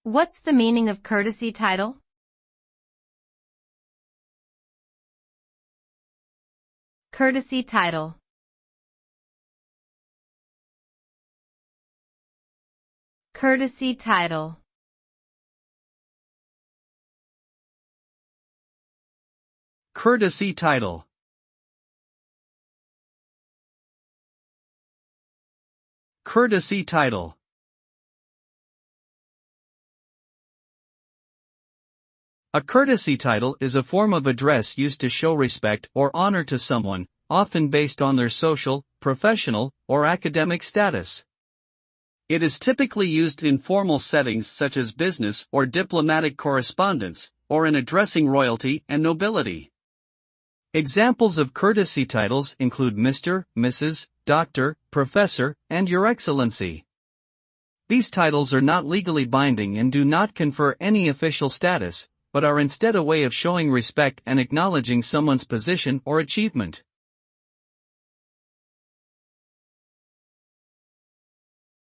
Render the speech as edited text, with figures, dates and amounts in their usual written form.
What's the meaning of courtesy title? Courtesy title. Courtesy title. Courtesy title. Courtesy title. A courtesy title is a form of address used to show respect or honor to someone, often based on their social, professional, or academic status. It is typically used in formal settings such as business or diplomatic correspondence, or in addressing royalty and nobility. Examples of courtesy titles include Mr., Mrs., Doctor, Professor, and Your Excellency. These titles are not legally binding and do not confer any official status, but are instead a way of showing respect and acknowledging someone's position or achievement.